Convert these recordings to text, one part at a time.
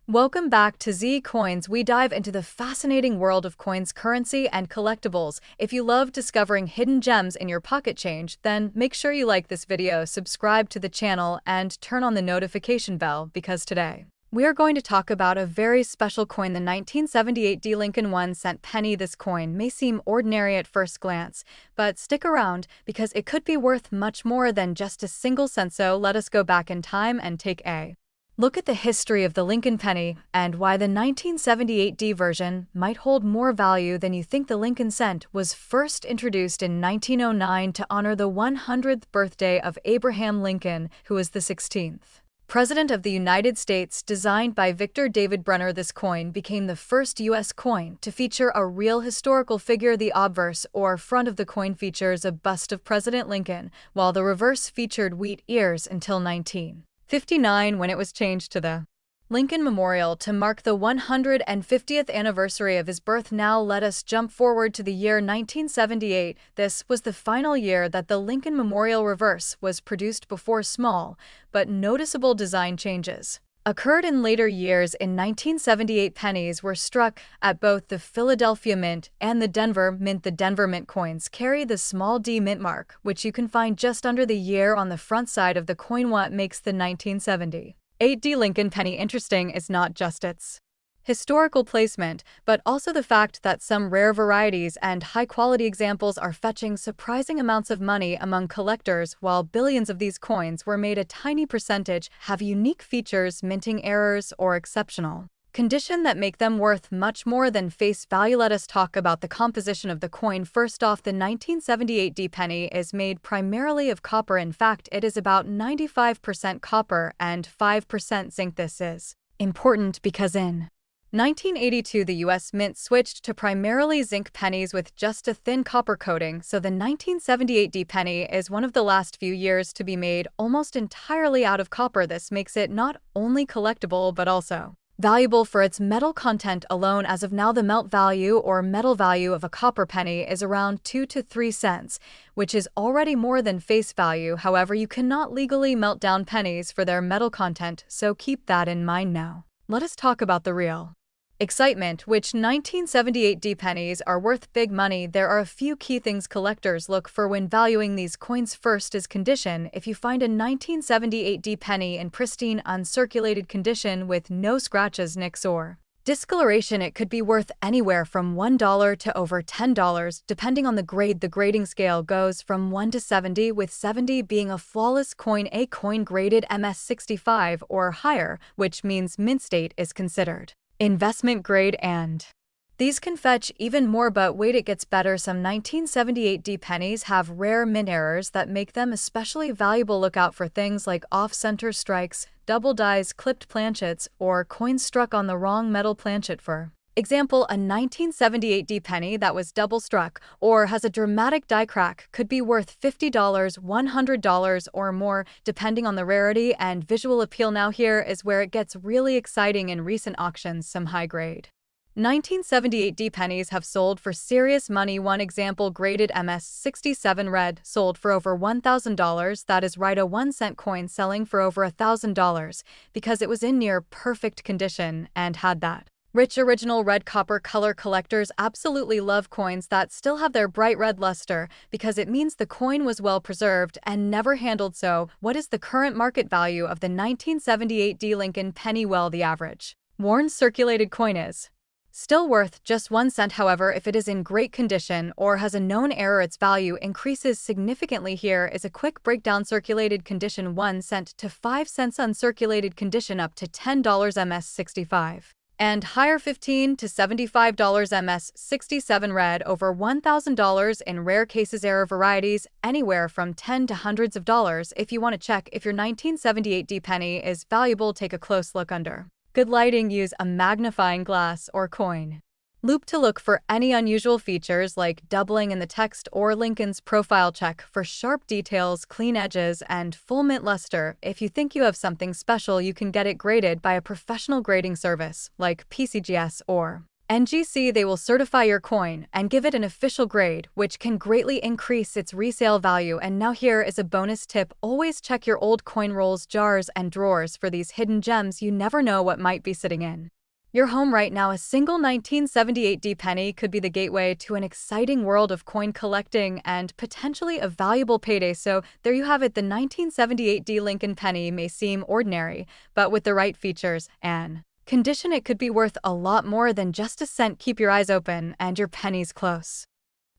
Welcome back to Z Coins. We dive into the fascinating world of coins, currency, and collectibles. If you love discovering hidden gems in your pocket change, then make sure you like this video, subscribe to the channel, and turn on the notification bell because today we are going to talk about a very special coin, the 1978 D Lincoln 1-cent penny. This coin may seem ordinary at first glance, but stick around because it could be worth much more than just a single cent. So let us go back in time and take a look at the history of the Lincoln penny and why the 1978 D version might hold more value than you think. The Lincoln cent was first introduced in 1909 to honor the 100th birthday of Abraham Lincoln, who was the 16th President of the United States. Designed by Victor David Brunner, this coin became the first U.S. coin to feature a real historical figure. The obverse, or front of the coin, features a bust of President Lincoln, while the reverse featured wheat ears until 1959, when it was changed to the Lincoln Memorial to mark the 150th anniversary of his birth. Now let us jump forward to the year 1978. This was the final year that the Lincoln Memorial reverse was produced before small but noticeable design changes occurred in later years. In 1978, pennies were struck at both the Philadelphia Mint and the Denver Mint. The Denver Mint coins carry the small d mint mark, which you can find just under the year on the front side of the coin. What makes the 1978 D Lincoln penny interesting is not just its historical placement, but also the fact that some rare varieties and high-quality examples are fetching surprising amounts of money among collectors. While billions of these coins were made, a tiny percentage have unique features, minting errors, or exceptional condition that make them worth much more than face value. Let us talk about the composition of the coin. First off, the 1978 D penny is made primarily of copper. In fact, it is about 95% copper and 5% zinc. This is important because in 1982, the U.S. Mint switched to primarily zinc pennies with just a thin copper coating, so the 1978 D penny is one of the last few years to be made almost entirely out of copper. This makes it not only collectible but also valuable for its metal content alone. As of now, the melt value or metal value of a copper penny is around 2 to 3 cents, which is already more than face value. However, you cannot legally melt down pennies for their metal content, so keep that in mind. Now let us talk about the real excitement, which 1978 D pennies are worth big money. There are a few key things collectors look for when valuing these coins. First is condition. If you find a 1978 D penny in pristine, uncirculated condition with no scratches, nicks, or discoloration, it could be worth anywhere from $1 to over $10, depending on the grade. The grading scale goes from 1 to 70, with 70 being a flawless coin. A coin graded MS65 or higher, which means mint state, is considered investment grade, and these can fetch even more. But wait, it gets better. Some 1978 D pennies have rare mint errors that make them especially valuable. Look out for things like off-center strikes, double dies, clipped planchets, or coins struck on the wrong metal planchet. For example, a 1978 D penny that was double struck or has a dramatic die crack could be worth $50, $100, or more, depending on the rarity and visual appeal. Now here is where it gets really exciting. In recent auctions, some high-grade 1978 D pennies have sold for serious money. One example, graded MS67 red, sold for over $1,000. That is right, a 1-cent coin selling for over $1,000 because it was in near perfect condition and had that rich original red copper color. Collectors absolutely love coins that still have their bright red luster because it means the coin was well preserved and never handled. So, what is the current market value of the 1978 D Lincoln penny? Well, the average worn circulated coin is still worth just 1 cent. However, if it is in great condition or has a known error, its value increases significantly. Here is a quick breakdown. Circulated condition 1 cent to 5 cents, uncirculated condition up to $10 MS65 and higher, $15 to $75 MS67 red, over $1,000 in rare cases. Error varieties anywhere from 10 to hundreds of dollars. If you want to check if your 1978 D penny is valuable, take a close look under good lighting. Use a magnifying glass or coin loop to look for any unusual features like doubling in the text or Lincoln's profile. Check for sharp details, clean edges, and full mint luster. If you think you have something special, you can get it graded by a professional grading service like PCGS or NGC, they will certify your coin and give it an official grade, which can greatly increase its resale value. And now here is a bonus tip. Always check your old coin rolls, jars, and drawers for these hidden gems. You never know what might be sitting in your home right now. A single 1978D penny could be the gateway to an exciting world of coin collecting and potentially a valuable payday. So there you have it. The 1978D Lincoln penny may seem ordinary, but with the right features and condition, it could be worth a lot more than just a cent. Keep your eyes open and your pennies close.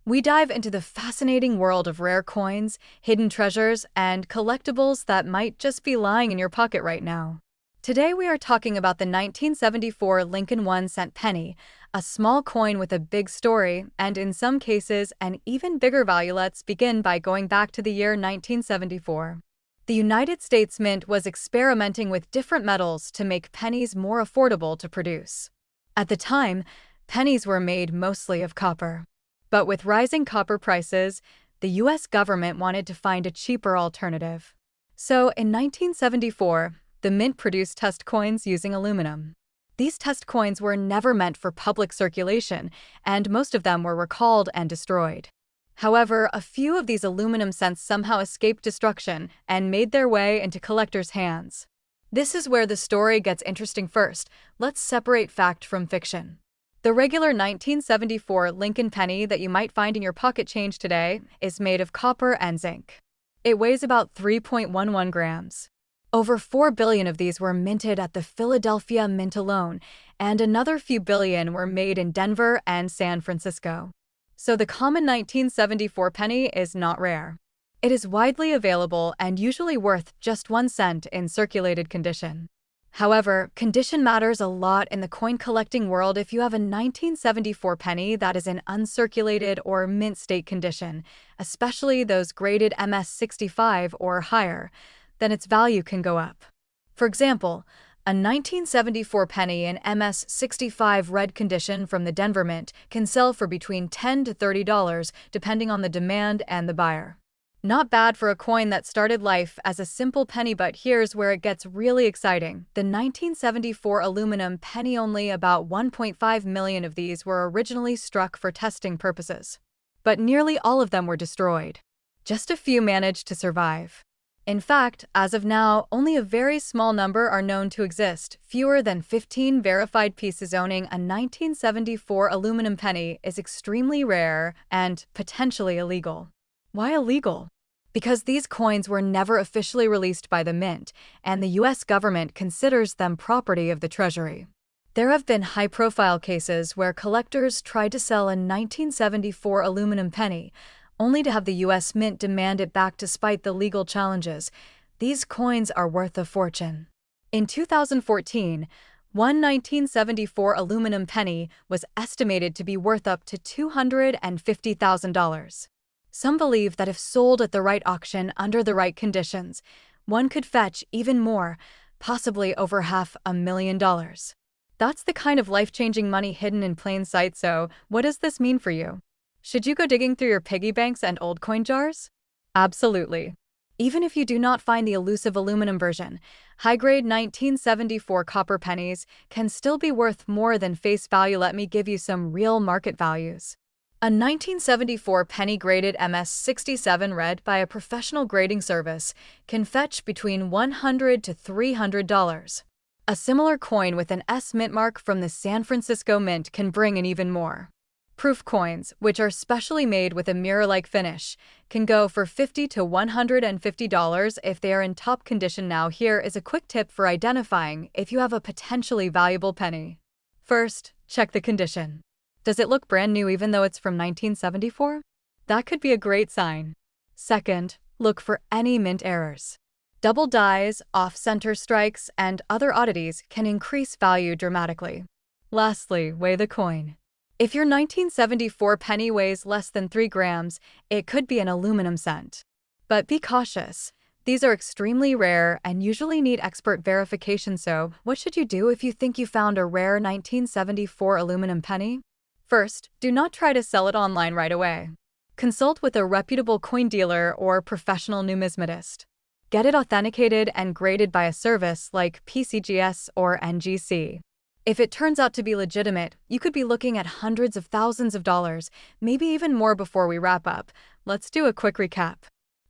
We dive into the fascinating world of rare coins, hidden treasures, and collectibles that might just be lying in your pocket right now. Today we are talking about the 1974 Lincoln 1-cent penny, a small coin with a big story, and in some cases, an even bigger value. Let's begin by going back to the year 1974. The United States Mint was experimenting with different metals to make pennies more affordable to produce. At the time, pennies were made mostly of copper. But with rising copper prices, the U.S. government wanted to find a cheaper alternative. So in 1974, the Mint produced test coins using aluminum. These test coins were never meant for public circulation, and most of them were recalled and destroyed. However, a few of these aluminum cents somehow escaped destruction and made their way into collectors' hands. This is where the story gets interesting. First, let's separate fact from fiction. The regular 1974 Lincoln penny that you might find in your pocket change today is made of copper and zinc. It weighs about 3.11 grams. Over 4 billion of these were minted at the Philadelphia Mint alone, and another few billion were made in Denver and San Francisco. So the common 1974 penny is not rare. It is widely available and usually worth just 1 cent in circulated condition. However, condition matters a lot in the coin collecting world. If you have a 1974 penny that is in uncirculated or mint state condition, especially those graded MS65 or higher, then its value can go up. For example, a 1974 penny in MS65 red condition from the Denver Mint can sell for between $10 to $30 depending on the demand and the buyer. Not bad for a coin that started life as a simple penny, but here's where it gets really exciting. The 1974 aluminum penny, only about 1.5 million of these were originally struck for testing purposes. But nearly all of them were destroyed. Just a few managed to survive. In fact, as of now, only a very small number are known to exist. Fewer than 15 verified pieces. Owning a 1974 aluminum penny is extremely rare and potentially illegal. Why illegal? Because these coins were never officially released by the Mint, and the U.S. government considers them property of the Treasury. There have been high-profile cases where collectors tried to sell a 1974 aluminum penny, only to have the U.S. Mint demand it back despite the legal challenges. These coins are worth a fortune. In 2014, one 1974 aluminum penny was estimated to be worth up to $250,000. Some believe that if sold at the right auction under the right conditions, one could fetch even more, possibly over $500,000. That's the kind of life-changing money hidden in plain sight. So, what does this mean for you? Should you go digging through your piggy banks and old coin jars? Absolutely. Even if you do not find the elusive aluminum version, high-grade 1974 copper pennies can still be worth more than face value. Let me give you some real market values. A 1974 penny graded MS67 red by a professional grading service can fetch between $100 to $300. A similar coin with an S Mint mark from the San Francisco Mint can bring in even more. Proof coins, which are specially made with a mirror-like finish, can go for $50 to $150 if they are in top condition. Now here is a quick tip for identifying if you have a potentially valuable penny. First, check the condition. Does it look brand new even though it's from 1974? That could be a great sign. Second, look for any mint errors. Double dies, off-center strikes, and other oddities can increase value dramatically. Lastly, weigh the coin. If your 1974 penny weighs less than 3 grams, it could be an aluminum cent. But be cautious. These are extremely rare and usually need expert verification. So, what should you do if you think you found a rare 1974 aluminum penny? First, do not try to sell it online right away. Consult with a reputable coin dealer or professional numismatist. Get it authenticated and graded by a service like PCGS or NGC. If it turns out to be legitimate, you could be looking at hundreds of thousands of dollars, maybe even more before we wrap up. Let's do a quick recap.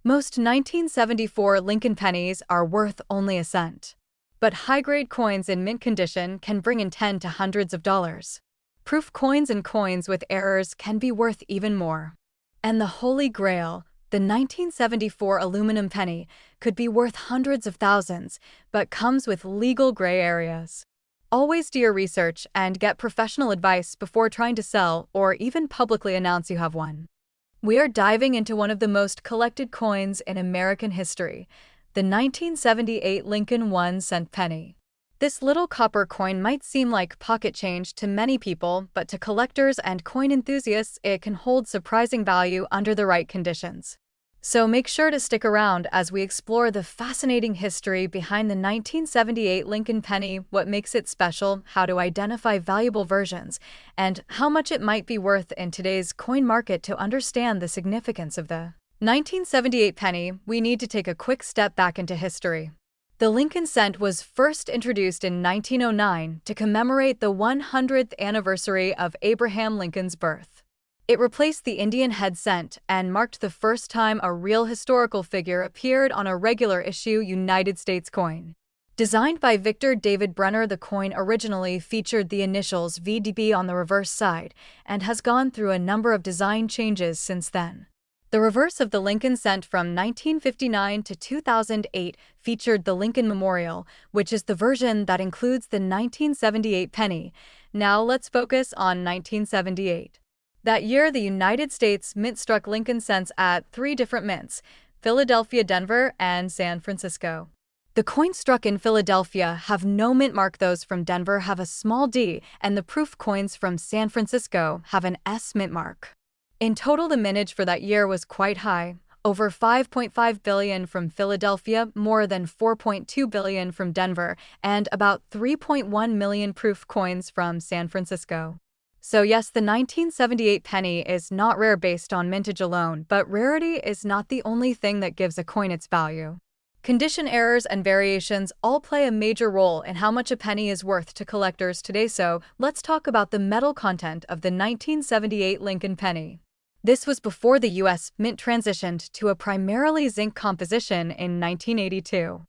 Most 1974 Lincoln pennies are worth only a cent. But high-grade coins in mint condition can bring in 10 to hundreds of dollars. Proof coins and coins with errors can be worth even more. And the Holy Grail, the 1974 aluminum penny, could be worth hundreds of thousands, but comes with legal gray areas. Always do your research and get professional advice before trying to sell or even publicly announce you have one. We are diving into one of the most collected coins in American history, the 1978 Lincoln 1-cent penny. This little copper coin might seem like pocket change to many people, but to collectors and coin enthusiasts, it can hold surprising value under the right conditions. So make sure to stick around as we explore the fascinating history behind the 1978 Lincoln penny, what makes it special, how to identify valuable versions, and how much it might be worth in today's coin market. To understand the significance of the 1978 penny, we need to take a quick step back into history. The Lincoln cent was first introduced in 1909 to commemorate the 100th anniversary of Abraham Lincoln's birth. It replaced the Indian head cent and marked the first time a real historical figure appeared on a regular issue United States coin. Designed by Victor David Brenner, the coin originally featured the initials VDB on the reverse side and has gone through a number of design changes since then. The reverse of the Lincoln cent from 1959 to 2008 featured the Lincoln Memorial, which is the version that includes the 1978 penny. Now let's focus on 1978. That year, the United States Mint struck Lincoln cents at 3 different mints: Philadelphia, Denver, and San Francisco. The coins struck in Philadelphia have no mint mark, those from Denver have a small d, and the proof coins from San Francisco have an S mint mark. In total, the mintage for that year was quite high, over $5.5 billion from Philadelphia, more than $4.2 billion from Denver, and about 3.1 million proof coins from San Francisco. So yes, the 1978 penny is not rare based on mintage alone, but rarity is not the only thing that gives a coin its value. Condition errors and variations all play a major role in how much a penny is worth to collectors today, so let's talk about the metal content of the 1978 Lincoln penny. This was before the U.S. Mint transitioned to a primarily zinc composition in 1982.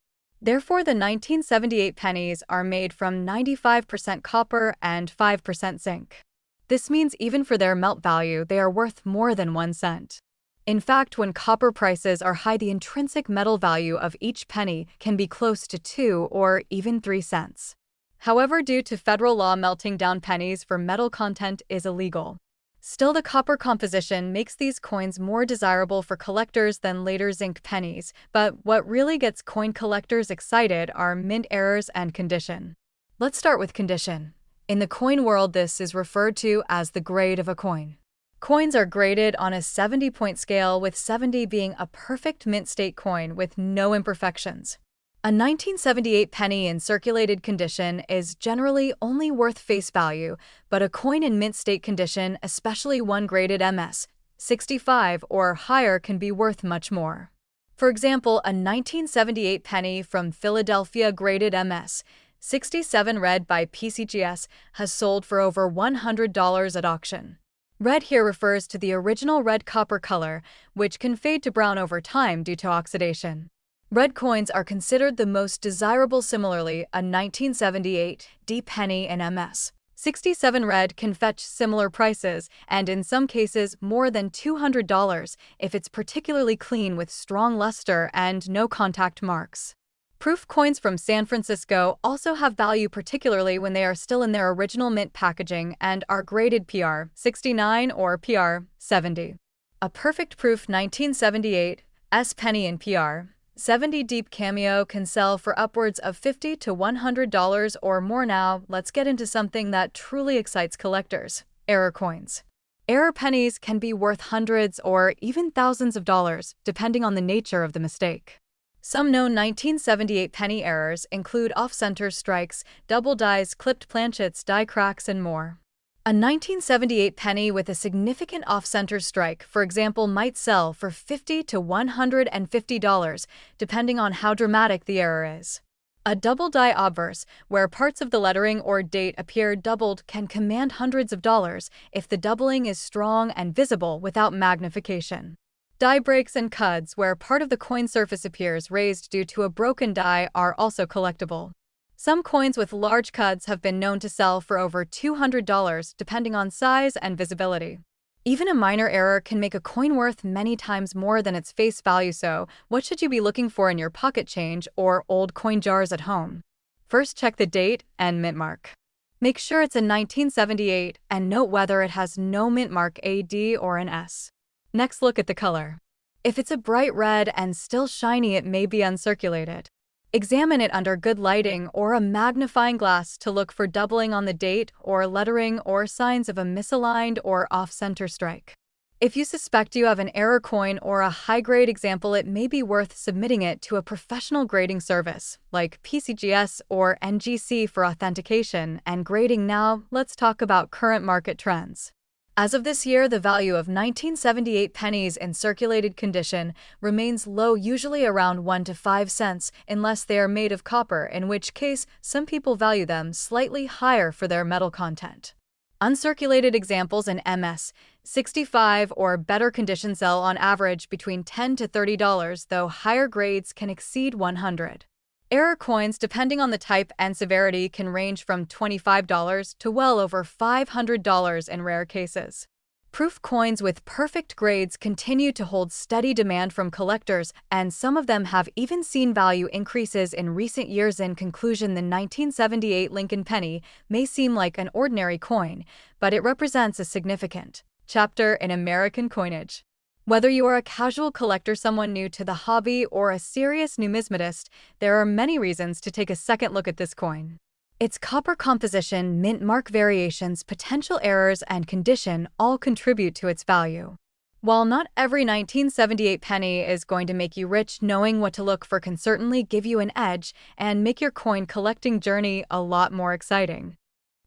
Therefore, the 1978 pennies are made from 95% copper and 5% zinc. This means even for their melt value, they are worth more than 1 cent. In fact, when copper prices are high, the intrinsic metal value of each penny can be close to 2 or even 3 cents. However, due to federal law, melting down pennies for metal content is illegal. Still, the copper composition makes these coins more desirable for collectors than later zinc pennies, but what really gets coin collectors excited are mint errors and condition. Let's start with condition. In the coin world, this is referred to as the grade of a coin. Coins are graded on a 70-point scale, with 70 being a perfect mint state coin with no imperfections. A 1978 penny in circulated condition is generally only worth face value, but a coin in mint state condition, especially one graded MS 65 or higher, can be worth much more. For example, a 1978 penny from Philadelphia graded MS 67 read by PCGS has sold for over $100 at auction. Red here refers to the original red copper color, which can fade to brown over time due to oxidation. Red coins are considered the most desirable. Similarly, a 1978 D penny in MS 67 red can fetch similar prices, and in some cases more than $200 if it's particularly clean with strong luster and no contact marks. Proof coins from San Francisco also have value, particularly when they are still in their original mint packaging and are graded PR 69 or PR 70. A perfect proof 1978 S penny in PR 70 deep cameo can sell for upwards of $50 to $100 or more. Now, let's get into something that truly excites collectors: error coins. Error pennies can be worth hundreds or even thousands of dollars, depending on the nature of the mistake. Some known 1978 penny errors include off-center strikes, double dies, clipped planchets, die cracks, and more. A 1978 penny with a significant off-center strike, for example, might sell for $50 to $150, depending on how dramatic the error is. A double die obverse, where parts of the lettering or date appear doubled, can command hundreds of dollars if the doubling is strong and visible without magnification. Die breaks and cuds, where part of the coin surface appears raised due to a broken die, are also collectible. Some coins with large cuds have been known to sell for over $200 depending on size and visibility. Even a minor error can make a coin worth many times more than its face value, so what should you be looking for in your pocket change or old coin jars at home? First, check the date and mint mark. Make sure it's a 1978 and note whether it has no mint mark, a D or an S. Next, look at the color. If it's a bright red and still shiny, it may be uncirculated. Examine it under good lighting or a magnifying glass to look for doubling on the date or lettering or signs of a misaligned or off-center strike. If you suspect you have an error coin or a high-grade example, it may be worth submitting it to a professional grading service like PCGS or NGC for authentication and grading. Now, let's talk about current market trends. As of this year, the value of 1978 pennies in circulated condition remains low, usually around 1 to 5 cents, unless they are made of copper, in which case some people value them slightly higher for their metal content. Uncirculated examples in MS 65 or better condition sell on average between $10 to $30, though higher grades can exceed $100. Error coins, depending on the type and severity, can range from $25 to well over $500 in rare cases. Proof coins with perfect grades continue to hold steady demand from collectors, and some of them have even seen value increases in recent years. In conclusion, the 1978 Lincoln penny may seem like an ordinary coin, but it represents a significant chapter in American coinage. Whether you are a casual collector, someone new to the hobby, or a serious numismatist, there are many reasons to take a second look at this coin. Its copper composition, mint mark variations, potential errors, and condition all contribute to its value. While not every 1978 penny is going to make you rich, knowing what to look for can certainly give you an edge and make your coin collecting journey a lot more exciting.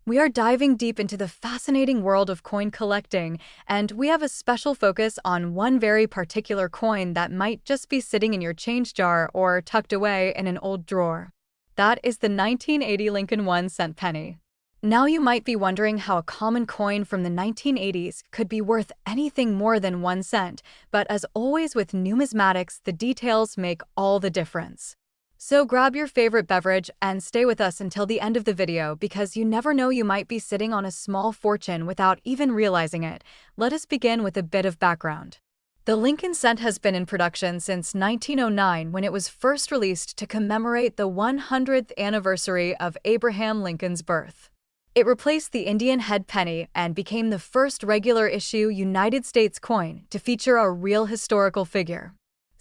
We are diving deep into the fascinating world of coin collecting, and we have a special focus on one very particular coin that might just be sitting in your change jar or tucked away in an old drawer. That is the 1980 Lincoln 1-cent penny. Now you might be wondering how a common coin from the 1980s could be worth anything more than 1 cent, but as always with numismatics, the details make all the difference. So grab your favorite beverage and stay with us until the end of the video, because you never know, you might be sitting on a small fortune without even realizing it. Let us begin with a bit of background. The Lincoln cent has been in production since 1909, when it was first released to commemorate the 100th anniversary of Abraham Lincoln's birth. It replaced the Indian head penny and became the first regular issue United States coin to feature a real historical figure.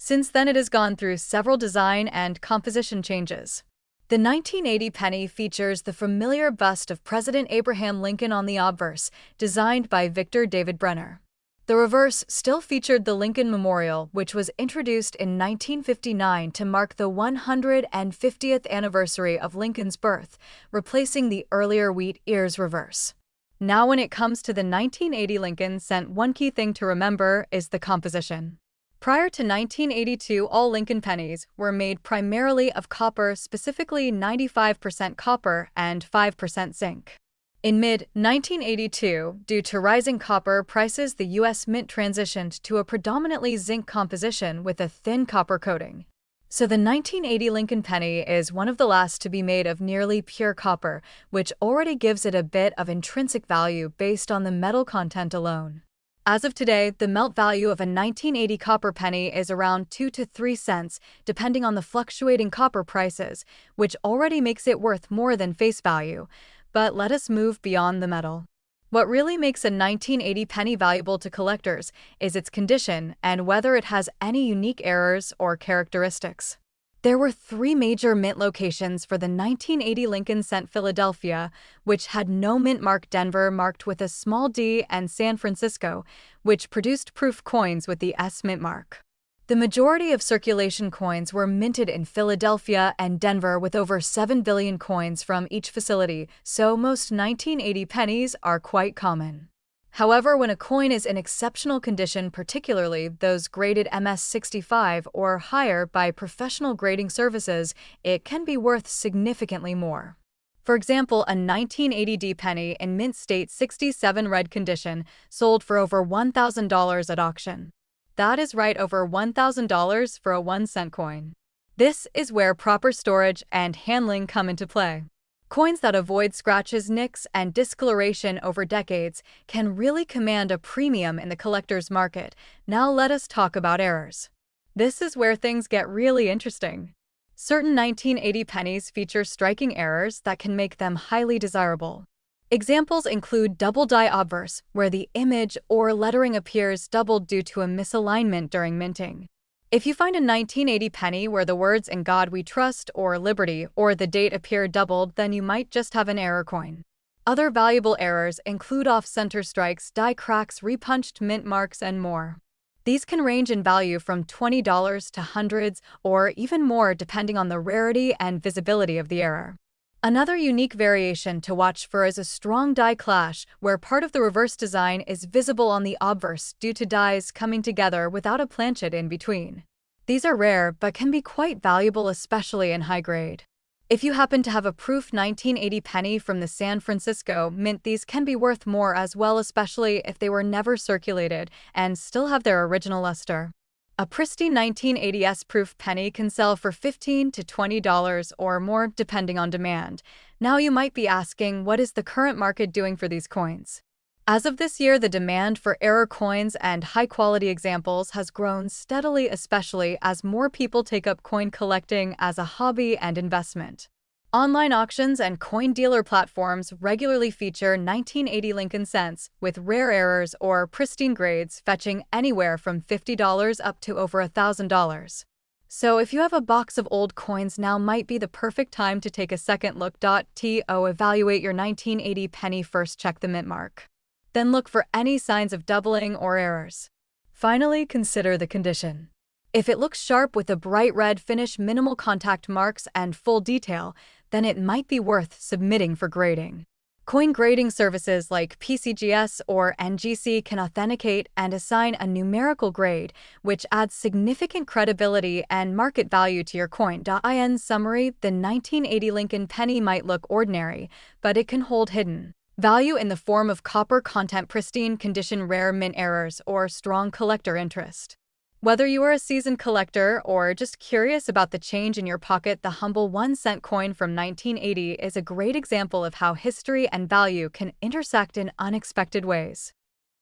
Since then, it has gone through several design and composition changes. The 1980 penny features the familiar bust of President Abraham Lincoln on the obverse, designed by Victor David Brenner. The reverse still featured the Lincoln Memorial, which was introduced in 1959 to mark the 150th anniversary of Lincoln's birth, replacing the earlier wheat ears reverse. Now, when it comes to the 1980 Lincoln cent, one key thing to remember is the composition. Prior to 1982, all Lincoln pennies were made primarily of copper, specifically 95% copper and 5% zinc. In mid-1982, due to rising copper prices, the U.S. Mint transitioned to a predominantly zinc composition with a thin copper coating. So the 1980 Lincoln penny is one of the last to be made of nearly pure copper, which already gives it a bit of intrinsic value based on the metal content alone. As of today, the melt value of a 1980 copper penny is around 2 to 3 cents, depending on the fluctuating copper prices, which already makes it worth more than face value. But let us move beyond the metal. What really makes a 1980 penny valuable to collectors is its condition and whether it has any unique errors or characteristics. There were 3 major mint locations for the 1980 Lincoln cent: Philadelphia, which had no mint mark; Denver, marked with a small d; and San Francisco, which produced proof coins with the S mint mark. The majority of circulation coins were minted in Philadelphia and Denver, with over 7 billion coins from each facility, so most 1980 pennies are quite common. However, when a coin is in exceptional condition, particularly those graded MS65 or higher by professional grading services, it can be worth significantly more. For example, a 1980 penny in mint state 67 red condition sold for over $1,000 at auction. That is right, over $1,000 for a 1-cent coin. This is where proper storage and handling come into play. Coins that avoid scratches, nicks, and discoloration over decades can really command a premium in the collector's market. Now let us talk about errors. This is where things get really interesting. Certain 1980 pennies feature striking errors that can make them highly desirable. Examples include double die obverse, where the image or lettering appears doubled due to a misalignment during minting. If you find a 1980 penny where the words "In God We Trust" or "Liberty" or the date appear doubled, then you might just have an error coin. Other valuable errors include off-center strikes, die cracks, repunched mint marks, and more. These can range in value from $20 to hundreds or even more depending on the rarity and visibility of the error. Another unique variation to watch for is a strong die clash, where part of the reverse design is visible on the obverse due to dies coming together without a planchet in between. These are rare but can be quite valuable, especially in high grade. If you happen to have a proof 1980 penny from the San Francisco Mint, these can be worth more as well, especially if they were never circulated and still have their original luster. A pristine 1980s proof penny can sell for $15 to $20 or more depending on demand. Now you might be asking, what is the current market doing for these coins? As of this year, the demand for error coins and high-quality examples has grown steadily, especially as more people take up coin collecting as a hobby and investment. Online auctions and coin dealer platforms regularly feature 1980 Lincoln cents, with rare errors or pristine grades fetching anywhere from $50 up to over $1,000. So if you have a box of old coins, now might be the perfect time to take a second look. To evaluate your 1980 penny, first check the mint mark. Then look for any signs of doubling or errors. Finally, consider the condition. If it looks sharp with a bright red finish, minimal contact marks, and full detail, then it might be worth submitting for grading. Coin grading services like PCGS or NGC can authenticate and assign a numerical grade, which adds significant credibility and market value to your coin. In summary, the 1980 Lincoln penny might look ordinary, but it can hold hidden value in the form of copper content, pristine condition, rare mint errors, or strong collector interest. Whether you are a seasoned collector or just curious about the change in your pocket, the humble 1-cent coin from 1980 is a great example of how history and value can intersect in unexpected ways.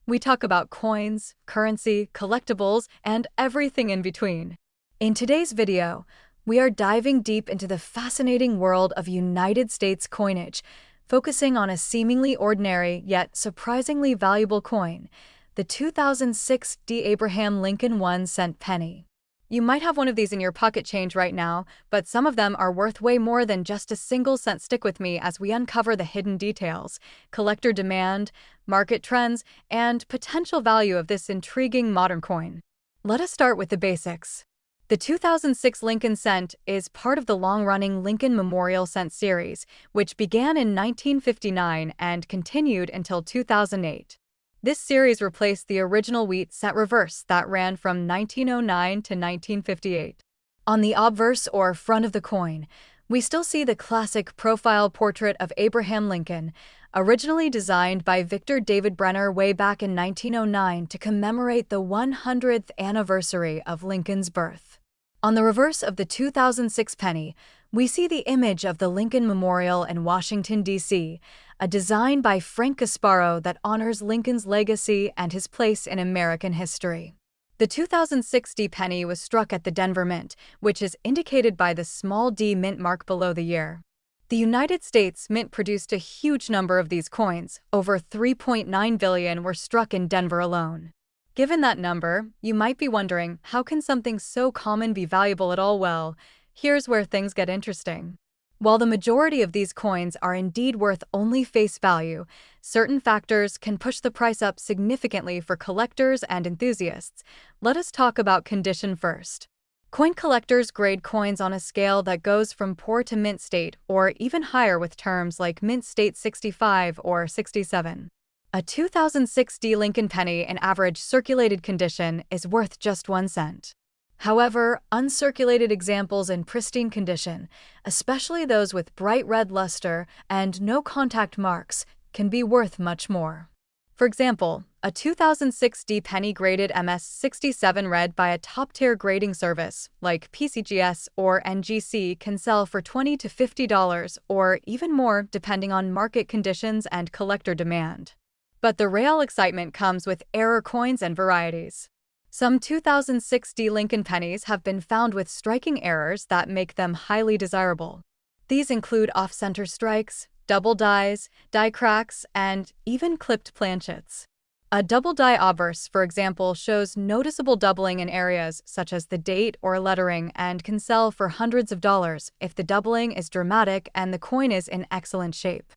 We talk about coins, currency, collectibles, and everything in between. In today's video, we are diving deep into the fascinating world of United States coinage, focusing on a seemingly ordinary yet surprisingly valuable coin, the 2006 Abraham Lincoln 1-cent penny. You might have one of these in your pocket change right now, but some of them are worth way more than just a single cent. Stick with me as we uncover the hidden details, collector demand, market trends, and potential value of this intriguing modern coin. Let us start with the basics. The 2006 Lincoln cent is part of the long-running Lincoln Memorial Cent series, which began in 1959 and continued until 2008. This series replaced the original wheat cent reverse that ran from 1909 to 1958. On the obverse or front of the coin, we still see the classic profile portrait of Abraham Lincoln, originally designed by Victor David Brenner way back in 1909 to commemorate the 100th anniversary of Lincoln's birth. On the reverse of the 2006 penny, we see the image of the Lincoln Memorial in Washington, D.C., a design by Frank Gasparo that honors Lincoln's legacy and his place in American history. The 2006 penny was struck at the Denver Mint, which is indicated by the small d mint mark below the year. The United States Mint produced a huge number of these coins. Over 3.9 billion were struck in Denver alone. Given that number, you might be wondering, how can something so common be valuable at all? Well, here's where things get interesting. While the majority of these coins are indeed worth only face value, certain factors can push the price up significantly for collectors and enthusiasts. Let us talk about condition first. Coin collectors grade coins on a scale that goes from poor to mint state, or even higher with terms like mint state 65 or 67. A 2006 D Lincoln penny in average circulated condition is worth just 1 cent. However, uncirculated examples in pristine condition, especially those with bright red luster and no contact marks, can be worth much more. For example, a 2006 D penny graded MS67 read by a top-tier grading service like PCGS or NGC can sell for $20 to $50 or even more depending on market conditions and collector demand. But the real excitement comes with error coins and varieties. Some 2006 D Lincoln pennies have been found with striking errors that make them highly desirable. These include off-center strikes, double dies, die cracks, and even clipped planchets. A double die obverse, for example, shows noticeable doubling in areas such as the date or lettering and can sell for hundreds of dollars if the doubling is dramatic and the coin is in excellent shape.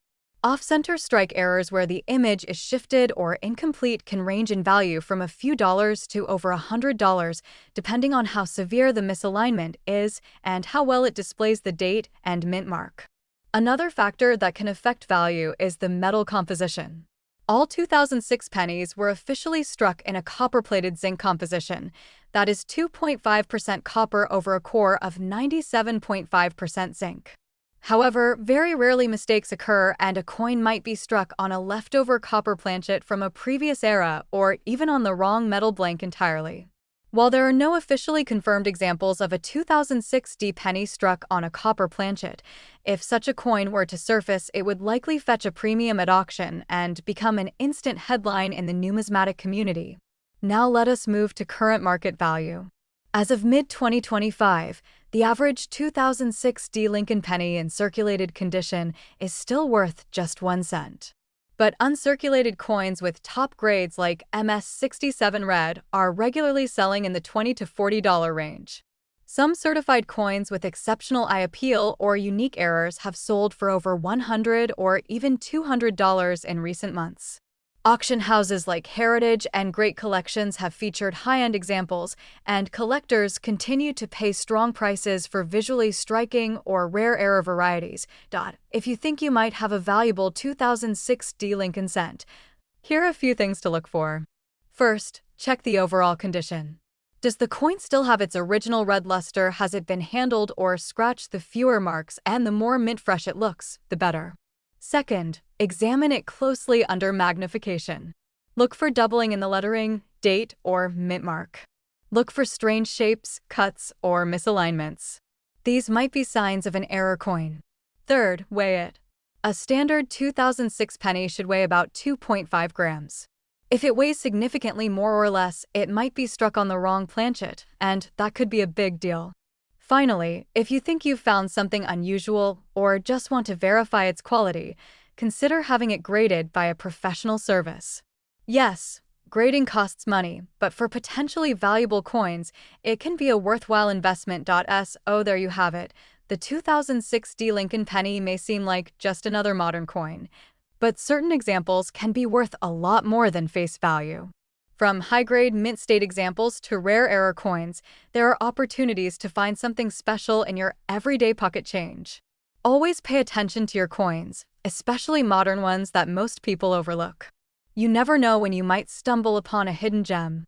Off-center strike errors where the image is shifted or incomplete can range in value from a few dollars to over $100, depending on how severe the misalignment is and how well it displays the date and mint mark. Another factor that can affect value is the metal composition. All 2006 pennies were officially struck in a copper-plated zinc composition, that is 2.5% copper over a core of 97.5% zinc. However, very rarely mistakes occur and a coin might be struck on a leftover copper planchet from a previous era or even on the wrong metal blank entirely. While there are no officially confirmed examples of a 2006 D penny struck on a copper planchet, if such a coin were to surface, it would likely fetch a premium at auction and become an instant headline in the numismatic community. Now let us move to current market value. As of mid-2025, the average 2006 D Lincoln penny in circulated condition is still worth just 1 cent. But uncirculated coins with top grades like MS67 Red are regularly selling in the $20 to $40 range. Some certified coins with exceptional eye appeal or unique errors have sold for over $100 or even $200 in recent months. Auction houses like Heritage and Great Collections have featured high-end examples, and collectors continue to pay strong prices for visually striking or rare error varieties. If you think you might have a valuable 2006 D Lincoln cent, here are a few things to look for. First, check the overall condition. Does the coin still have its original red luster? Has it been handled or scratched? The fewer marks and the more mint fresh it looks, the better. Second, examine it closely under magnification. Look for doubling in the lettering, date, or mint mark. Look for strange shapes, cuts, or misalignments. These might be signs of an error coin. Third, weigh it. A standard 2006 penny should weigh about 2.5 grams. If it weighs significantly more or less, it might be struck on the wrong planchet, and that could be a big deal. Finally, if you think you've found something unusual or just want to verify its quality, consider having it graded by a professional service. Yes, grading costs money, but for potentially valuable coins, it can be a worthwhile investment. So there you have it. The 2006 D Lincoln penny may seem like just another modern coin, but certain examples can be worth a lot more than face value. From high-grade mint-state examples to rare error coins, there are opportunities to find something special in your everyday pocket change. Always pay attention to your coins, especially modern ones that most people overlook. You never know when you might stumble upon a hidden gem.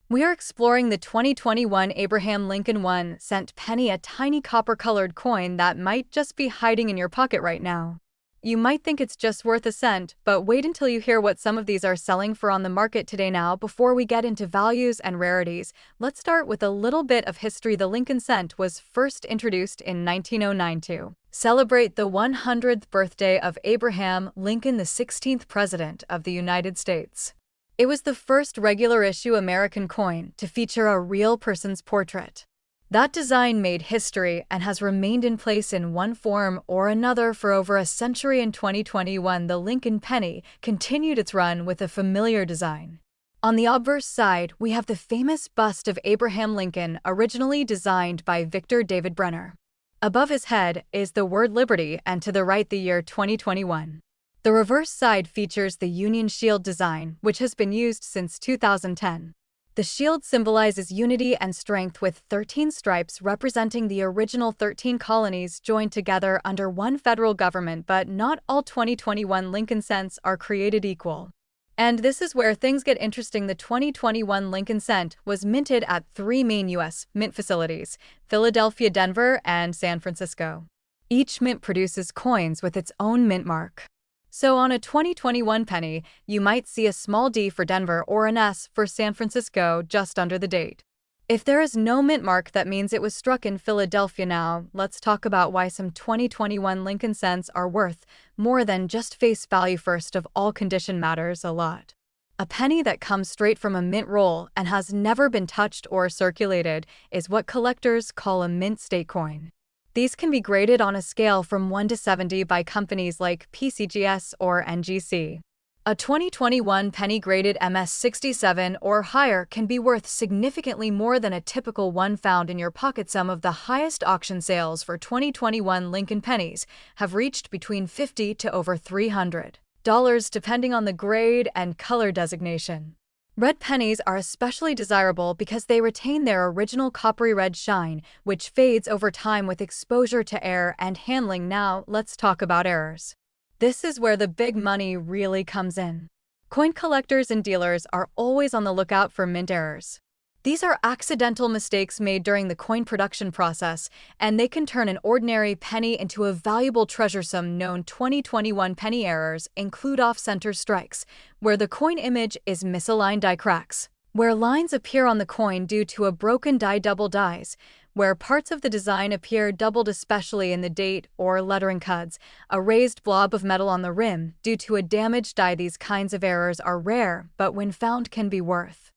We are exploring the 2021 Abraham Lincoln 1 cent penny, a tiny copper-colored coin that might just be hiding in your pocket right now. You might think it's just worth a cent, but wait until you hear what some of these are selling for on the market today. Now, before we get into values and rarities, let's start with a little bit of history. The Lincoln cent was first introduced in 1909 to celebrate the 100th birthday of Abraham Lincoln, the 16th President of the United States. It was the first regular-issue American coin to feature a real person's portrait. That design made history and has remained in place in one form or another for over a century. In 2021, the Lincoln penny continued its run with a familiar design. On the obverse side, we have the famous bust of Abraham Lincoln, originally designed by Victor David Brenner. Above his head is the word Liberty, and to the right the year 2021. The reverse side features the Union Shield design, which has been used since 2010. The shield symbolizes unity and strength with 13 stripes representing the original 13 colonies joined together under one federal government, but not all 2021 Lincoln cents are created equal. And this is where things get interesting. The 2021 Lincoln Cent was minted at three main U.S. mint facilities: Philadelphia, Denver, and San Francisco. Each mint produces coins with its own mint mark. So on a 2021 penny, you might see a small D for Denver or an S for San Francisco just under the date. If there is no mint mark, that means it was struck in Philadelphia. Now, let's talk about why some 2021 Lincoln Cents are worth more than just face value. First of all, condition matters a lot. A penny that comes straight from a mint roll and has never been touched or circulated is what collectors call a mint state coin. These can be graded on a scale from 1 to 70 by companies like PCGS or NGC. A 2021 penny graded MS67 or higher can be worth significantly more than a typical one found in your pocket. Some of the highest auction sales for 2021 Lincoln pennies have reached between $50 to over $300, depending on the grade and color designation. Red pennies are especially desirable because they retain their original coppery red shine, which fades over time with exposure to air and handling. Now, let's talk about errors. This is where the big money really comes in. Coin collectors and dealers are always on the lookout for mint errors. These are accidental mistakes made during the coin production process, and they can turn an ordinary penny into a valuable treasure. Some known 2021 penny errors include off-center strikes, where the coin image is misaligned, die cracks, where lines appear on the coin due to a broken die, double dies, where parts of the design appear doubled, especially in the date or lettering cuts, a raised blob of metal on the rim due to a damaged die. These kinds of errors are rare, but when found can be worth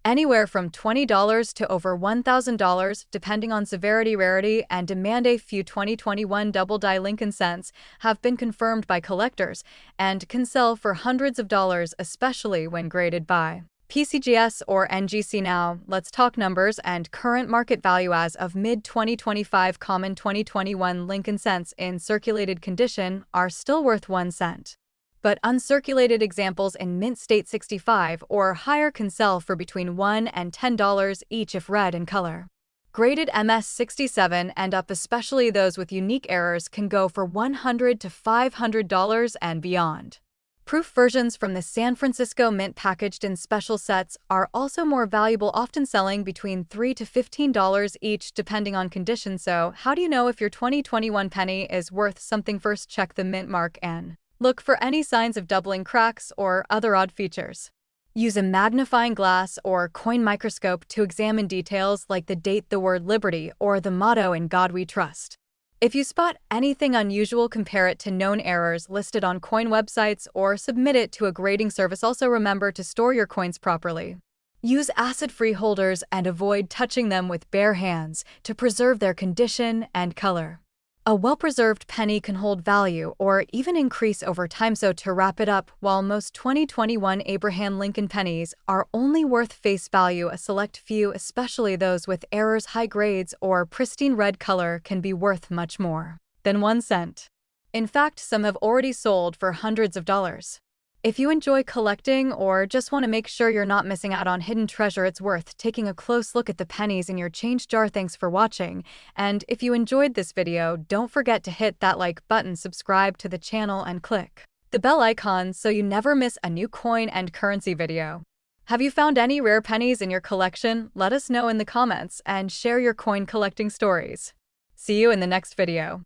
anywhere from $20 to over $1,000, depending on severity, rarity, and demand. A few 2021 double die Lincoln Cents have been confirmed by collectors and can sell for hundreds of dollars, especially when graded by PCGS or NGC. Now, let's talk numbers and current market value. As of mid-2025, common 2021 Lincoln Cents in circulated condition are still worth 1 cent. But uncirculated examples in mint state 65 or higher can sell for between $1 and $10 each if red in color. Graded MS67 and up, especially those with unique errors, can go for $100 to $500 and beyond. Proof versions from the San Francisco Mint packaged in special sets are also more valuable, often selling between $3 to $15 each, depending on condition. So, how do you know if your 2021 penny is worth something? First, check the mint mark and look for any signs of doubling, cracks, or other odd features. Use a magnifying glass or coin microscope to examine details like the date, the word Liberty, or the motto "In God We Trust." If you spot anything unusual, compare it to known errors listed on coin websites or submit it to a grading service. Also, remember to store your coins properly. Use acid-free holders and avoid touching them with bare hands to preserve their condition and color. A well-preserved penny can hold value or even increase over time. So to wrap it up, while most 2021 Abraham Lincoln pennies are only worth face value, a select few, especially those with errors, high grades, or pristine red color, can be worth much more than 1 cent. In fact, some have already sold for hundreds of dollars. If you enjoy collecting or just want to make sure you're not missing out on hidden treasure, it's worth taking a close look at the pennies in your change jar. Thanks for watching, and if you enjoyed this video, don't forget to hit that like button, subscribe to the channel, and click the bell icon so you never miss a new coin and currency video. Have you found any rare pennies in your collection? Let us know in the comments and share your coin collecting stories. See you in the next video.